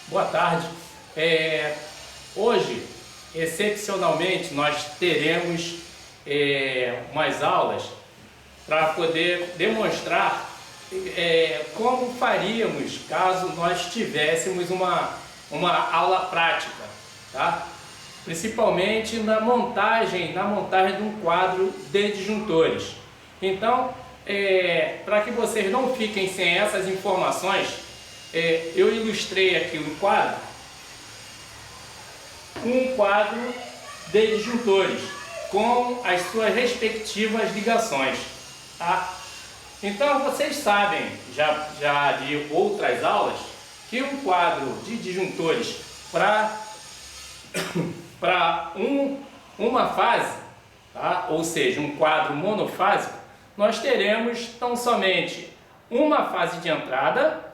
Boa tarde. Hoje, excepcionalmente, nós teremos umas aulas para poder demonstrar como faríamos caso nós tivéssemos uma aula prática, tá? Principalmente na montagem de um quadro de disjuntores. Então, para que vocês não fiquem sem essas informações, eu ilustrei aqui um quadro de disjuntores com as suas respectivas ligações, tá? Então vocês sabem já de outras aulas que um quadro de disjuntores para uma fase, tá? Ou seja, um quadro monofásico, nós teremos tão somente uma fase de entrada,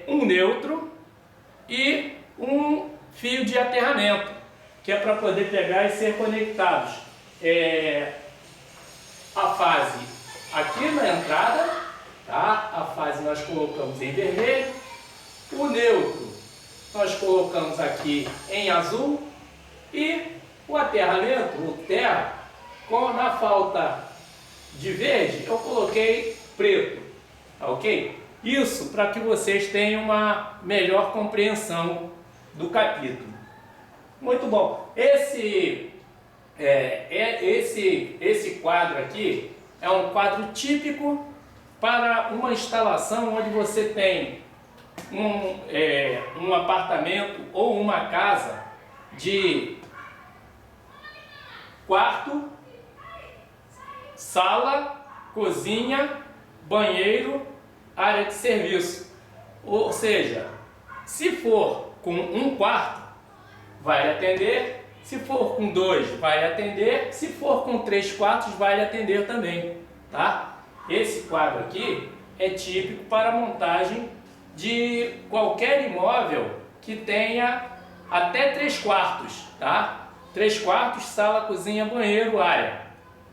um neutro e um fio de aterramento, que é para poder pegar e ser conectados. A fase aqui na entrada, tá? A fase nós colocamos em vermelho, o neutro nós colocamos aqui em azul e o aterramento, o terra, na falta de verde, eu coloquei preto, tá ok? Isso para que vocês tenham uma melhor compreensão do capítulo. Muito bom. Esse quadro aqui é um quadro típico para uma instalação onde você tem um apartamento ou uma casa de quarto, sala, cozinha, banheiro, área de serviço. Ou seja, se for com um quarto, vai atender. Se for com dois, vai atender. Se for com 3 quartos, vai atender também, tá? Esse quadro aqui é típico para a montagem de qualquer imóvel que tenha até 3 quartos, tá? 3 quartos, sala, cozinha, banheiro, área.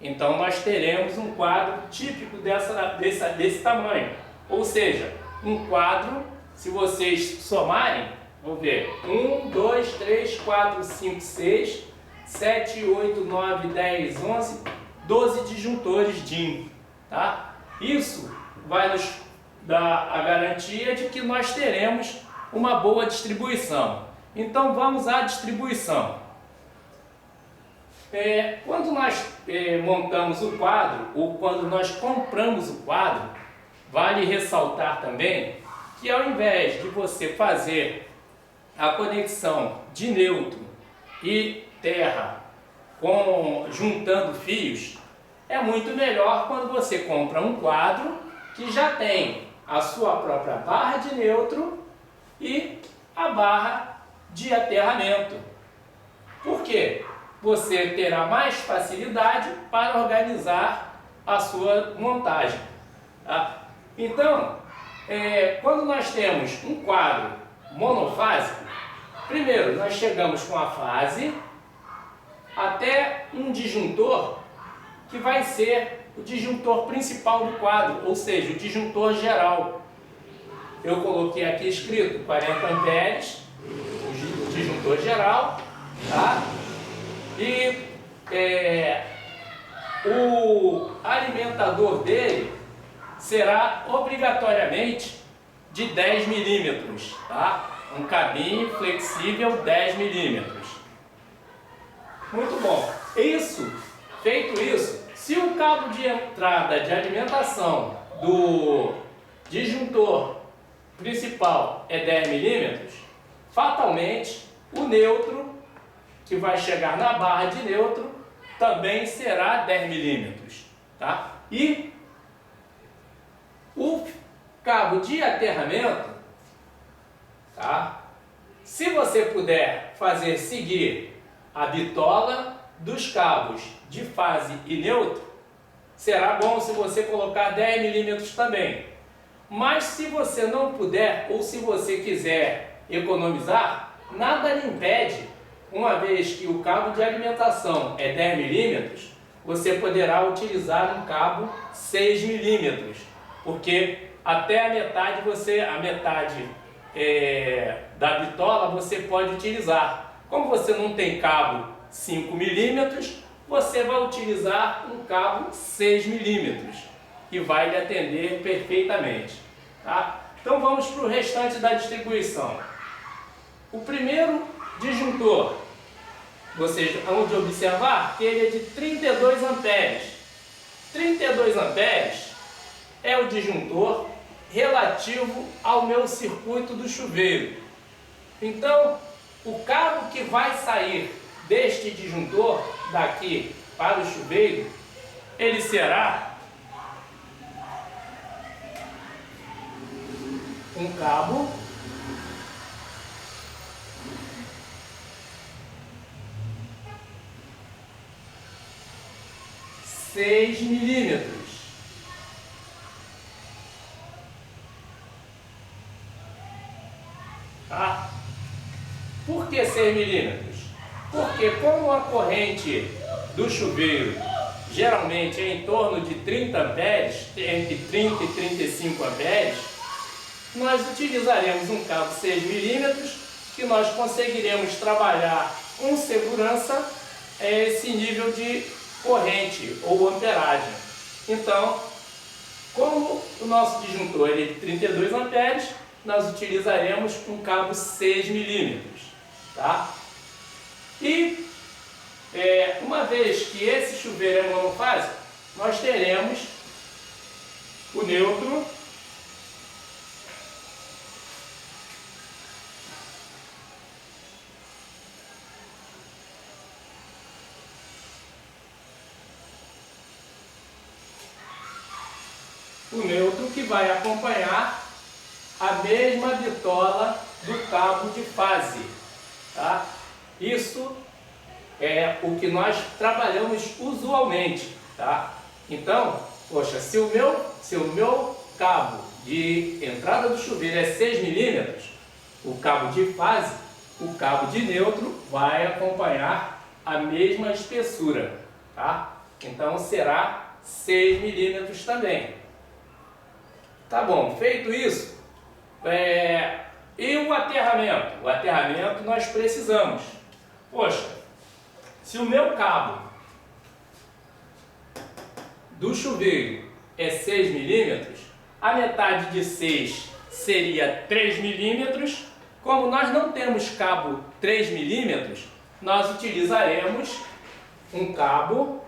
Então nós teremos um quadro típico desse tamanho. Ou seja, um quadro, se vocês somarem, vamos ver, 1, 2, 3, 4, 5, 6, 7, 8, 9, 10, 11, 12 disjuntores DIN, tá? Isso vai nos dar a garantia de que nós teremos uma boa distribuição. Então vamos à distribuição. Quando nós montamos o quadro, ou quando nós compramos o quadro, vale ressaltar também que ao invés de você fazer a conexão de neutro e terra juntando fios, é muito melhor quando você compra um quadro que já tem a sua própria barra de neutro e a barra de aterramento. Por quê? Você terá mais facilidade para organizar a sua montagem, tá? Então, quando nós temos um quadro monofásico, primeiro nós chegamos com a fase até um disjuntor que vai ser o disjuntor principal do quadro, ou seja, o disjuntor geral. Eu coloquei aqui escrito 40 amperes, o disjuntor geral, tá? E o alimentador dele será obrigatoriamente de 10 milímetros, tá? Um cabinho flexível 10 milímetros. Muito bom. Feito isso, se o cabo de entrada de alimentação do disjuntor principal é 10 milímetros, fatalmente o neutro, que vai chegar na barra de neutro, também será 10 milímetros, tá? E o cabo de aterramento, tá? Se você puder seguir a bitola dos cabos de fase e neutro, será bom se você colocar 10 milímetros também. Mas se você não puder, ou se você quiser economizar, nada lhe impede, uma vez que o cabo de alimentação é 10 milímetros, você poderá utilizar um cabo 6 milímetros. Porque até a metade da bitola você pode utilizar. Como você não tem cabo 5 milímetros, você vai utilizar um cabo 6 milímetros que vai lhe atender perfeitamente. Tá? Então vamos para o restante da distribuição. O primeiro disjuntor, vocês vão de observar que ele é de 32 amperes. 32 amperes é o disjuntor relativo ao meu circuito do chuveiro. Então, o cabo que vai sair deste disjuntor, daqui para o chuveiro, ele será um cabo seis milímetros. Tá? Por que 6 milímetros? Porque como a corrente do chuveiro geralmente é em torno de 30 amperes, entre 30 e 35 amperes, nós utilizaremos um cabo 6 milímetros que nós conseguiremos trabalhar com segurança esse nível de corrente ou amperagem. Então, como o nosso disjuntor é de 32 amperes, nós utilizaremos um cabo 6 milímetros. Tá? E uma vez que esse chuveiro é monofásico, nós teremos o neutro que vai acompanhar a mesma bitola do cabo de fase. Tá? Isso é o que nós trabalhamos usualmente. Tá? Então, poxa, se o meu cabo de entrada do chuveiro é 6 milímetros, o cabo de fase, o cabo de neutro vai acompanhar a mesma espessura. Tá? Então será 6 milímetros também. Tá bom, feito isso, e o aterramento? O aterramento nós precisamos. Poxa, se o meu cabo do chuveiro é 6 milímetros, a metade de 6 seria 3 milímetros. Como nós não temos cabo 3 milímetros, nós utilizaremos um cabo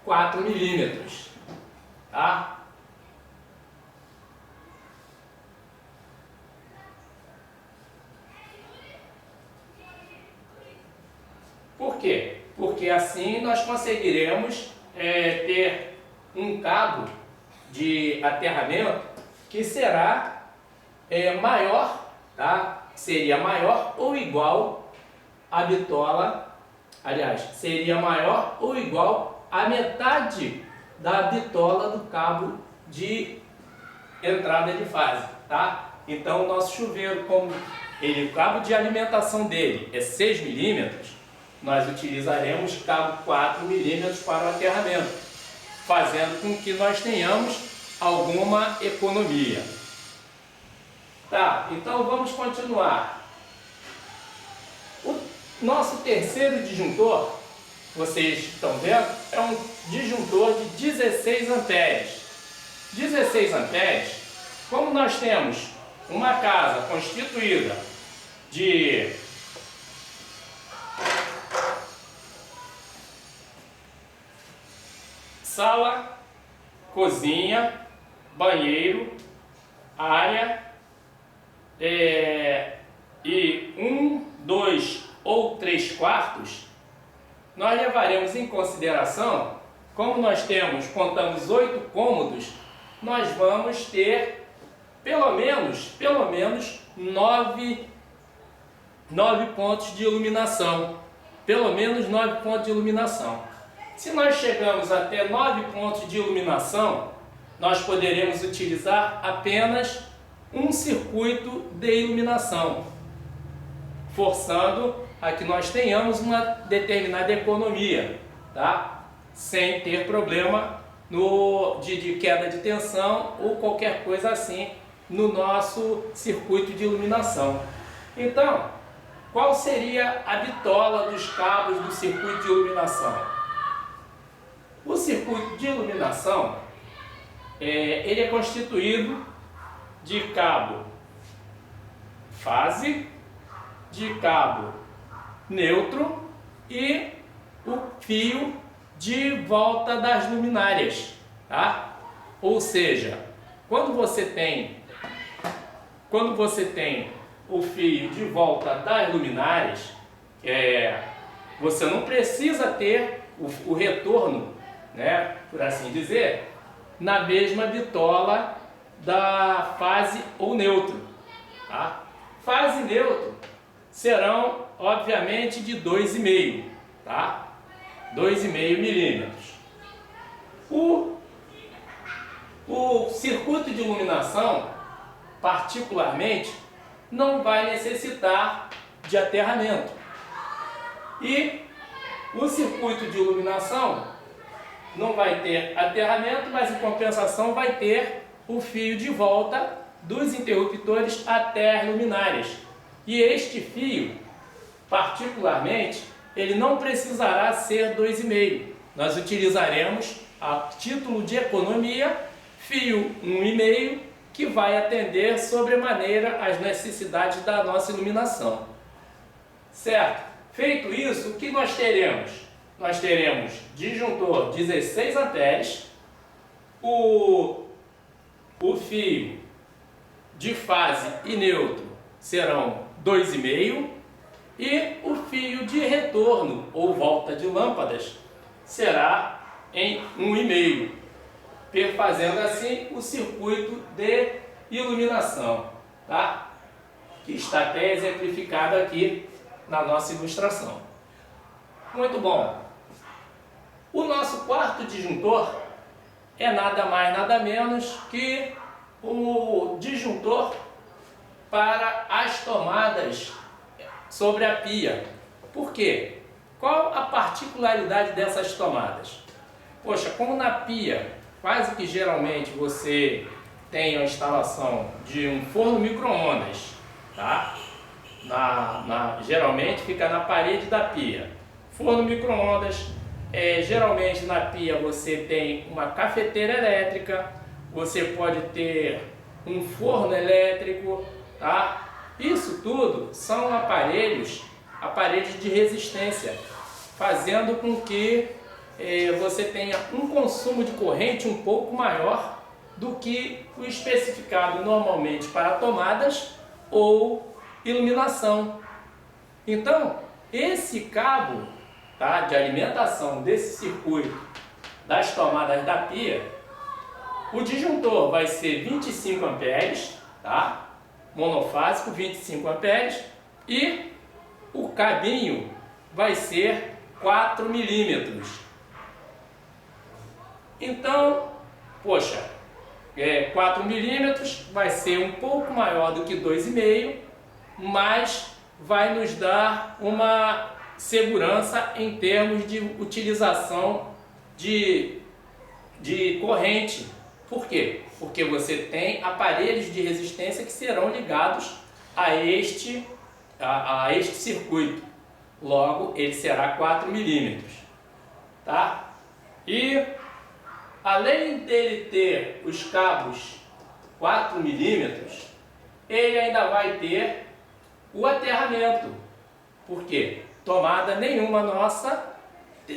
4 milímetros, tá? Por quê? Porque assim nós conseguiremos ter um cabo de aterramento que será maior, tá? Seria maior ou igual à bitola, aliás, seria maior ou igual a metade da bitola do cabo de entrada de fase, tá? Então o nosso chuveiro, como o cabo de alimentação dele é 6 milímetros, nós utilizaremos cabo 4 milímetros para o aterramento, fazendo com que nós tenhamos alguma economia. Tá, então vamos continuar. O nosso terceiro disjuntor, vocês estão vendo, é um disjuntor de 16 amperes. 16 amperes, como nós temos uma casa constituída de sala, cozinha, banheiro, área, e 1, 2 ou 3 quartos, nós levaremos em consideração, como nós contamos 8 cômodos, nós vamos ter pelo menos 9 pontos de iluminação. Pelo menos 9 pontos de iluminação. Se nós chegamos até 9 pontos de iluminação, nós poderemos utilizar apenas um circuito de iluminação, forçando a que nós tenhamos uma determinada economia. tá? Sem ter problema de queda de tensão ou qualquer coisa assim no nosso circuito de iluminação. Então, qual seria a bitola dos cabos do circuito de iluminação? O circuito de iluminação ele é constituído de cabo fase, de cabo neutro e o fio de volta das luminárias, tá? Ou seja, quando você tem o fio de volta das luminárias, você não precisa ter o retorno, né, por assim dizer, na mesma bitola da fase ou neutro, tá? Fase e neutro serão, obviamente, de 2,5, tá? 2,5 milímetros. O circuito de iluminação, particularmente, não vai necessitar de aterramento. E o circuito de iluminação não vai ter aterramento, mas em compensação vai ter o fio de volta dos interruptores até as luminárias. E este fio, particularmente, ele não precisará ser 2,5. Nós utilizaremos, a título de economia, fio 1,5, que vai atender sobremaneira às necessidades da nossa iluminação. Certo? Feito isso, o que nós teremos? Nós teremos disjuntor 16 amperes, o fio de fase e neutro serão 2,5 e o fio de retorno ou volta de lâmpadas será em 1,5, fazendo assim o circuito de iluminação, tá? Que está até exemplificado aqui na nossa ilustração. Muito bom. O nosso quarto disjuntor é nada mais nada menos que o disjuntor para as tomadas sobre a pia. Por quê? Qual a particularidade dessas tomadas? Poxa, como na pia quase que geralmente você tem a instalação de um forno micro-ondas, tá? Geralmente fica na parede da pia. Forno micro-ondas, geralmente na pia você tem uma cafeteira elétrica, você pode ter um forno elétrico, tá? Isso tudo são aparelhos de resistência, fazendo com que você tenha um consumo de corrente um pouco maior do que o especificado normalmente para tomadas ou iluminação. Então, esse cabo, tá, de alimentação desse circuito das tomadas da pia, o disjuntor vai ser 25 amperes, tá? Monofásico, 25 amperes, e o cabinho vai ser 4 milímetros. Então, poxa, 4 milímetros vai ser um pouco maior do que 2,5, mas vai nos dar uma segurança em termos de utilização de corrente. Por quê? Porque você tem aparelhos de resistência que serão ligados a este circuito. Logo, ele será 4 milímetros. Tá? E além dele ter os cabos 4 milímetros, ele ainda vai ter o aterramento. Por quê? Tomada nenhuma nossa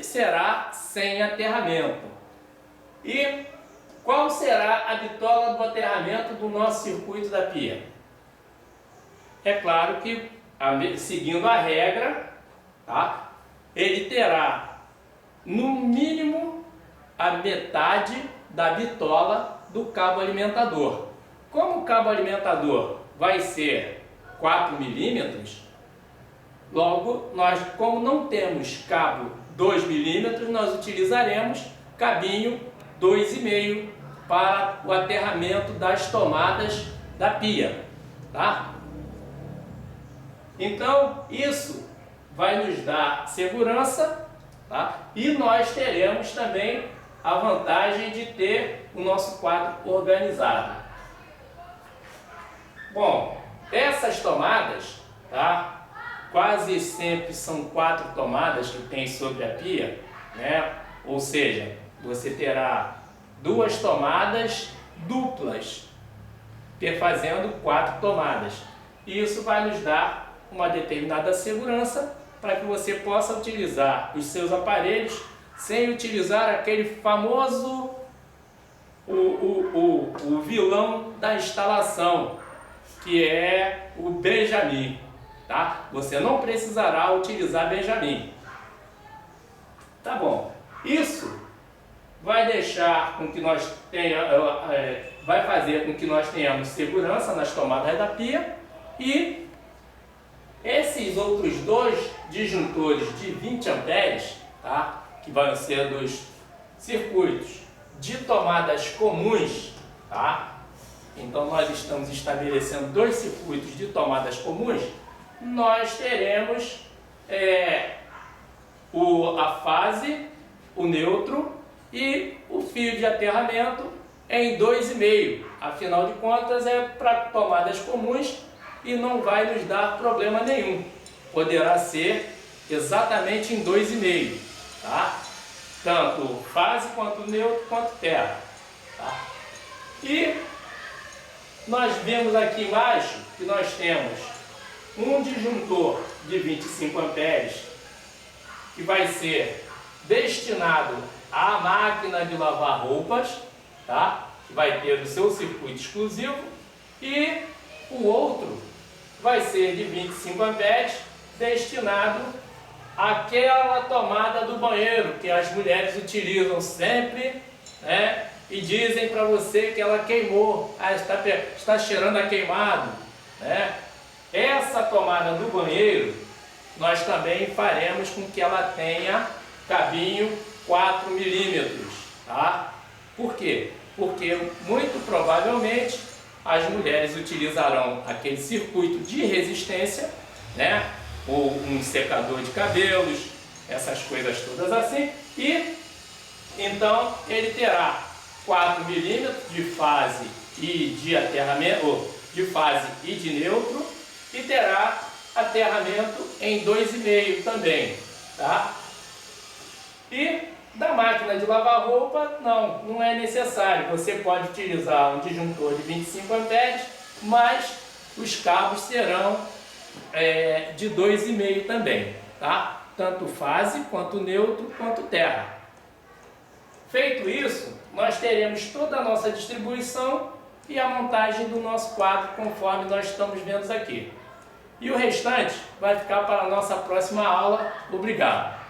será sem aterramento. E qual será a bitola do aterramento do nosso circuito da pia? É claro que, seguindo a regra, tá? Ele terá, no mínimo, a metade da bitola do cabo alimentador. Como o cabo alimentador vai ser 4 milímetros, logo, como não temos cabo 2 milímetros, nós utilizaremos cabinho 2,5 para o aterramento das tomadas da pia, tá? Então, isso vai nos dar segurança tá? E nós teremos também a vantagem de ter o nosso quadro organizado. Bom, essas tomadas, tá? Quase sempre são 4 tomadas que tem sobre a pia, né? Ou seja, você terá 2 tomadas duplas, fazendo 4 tomadas. E isso vai nos dar uma determinada segurança para que você possa utilizar os seus aparelhos sem utilizar aquele famoso o vilão da instalação, que é o Benjamin, tá? Você não precisará utilizar Benjamin. Tá bom. Isso vai deixar com que nós vai fazer com que nós tenhamos segurança nas tomadas da pia, e esses outros 2 disjuntores de 20 amperes, tá? Que vão ser dos circuitos de tomadas comuns, tá? Então nós estamos estabelecendo 2 circuitos de tomadas comuns. Nós teremos a fase, o neutro e o fio de aterramento em 2,5. Afinal de contas é para tomadas comuns e não vai nos dar problema nenhum. Poderá ser exatamente em 2,5, tá? Tanto fase quanto neutro quanto terra, tá? E nós vemos aqui embaixo que nós temos um disjuntor de 25 amperes que vai ser destinado à máquina de lavar roupas, tá? Que vai ter o seu circuito exclusivo, e o outro vai ser de 25 amperes destinado àquela tomada do banheiro que as mulheres utilizam sempre, né? E dizem para você que ela queimou, está cheirando a queimado, né? Essa tomada do banheiro nós também faremos com que ela tenha cabinho 4 milímetros, tá? Por quê? Porque muito provavelmente as mulheres utilizarão aquele circuito de resistência, né? Ou um secador de cabelos, essas coisas todas assim, e então ele terá 4 milímetros de fase e de aterramento, ou de fase e de neutro, e terá aterramento em 2,5 também, tá? E da máquina de lavar roupa, não é necessário. Você pode utilizar um disjuntor de 25 amperes, mas os cabos serão de 2,5 também, tá? Tanto fase, quanto neutro, quanto terra. Feito isso, nós teremos toda a nossa distribuição e a montagem do nosso quadro, conforme nós estamos vendo aqui. E o restante vai ficar para a nossa próxima aula. Obrigado!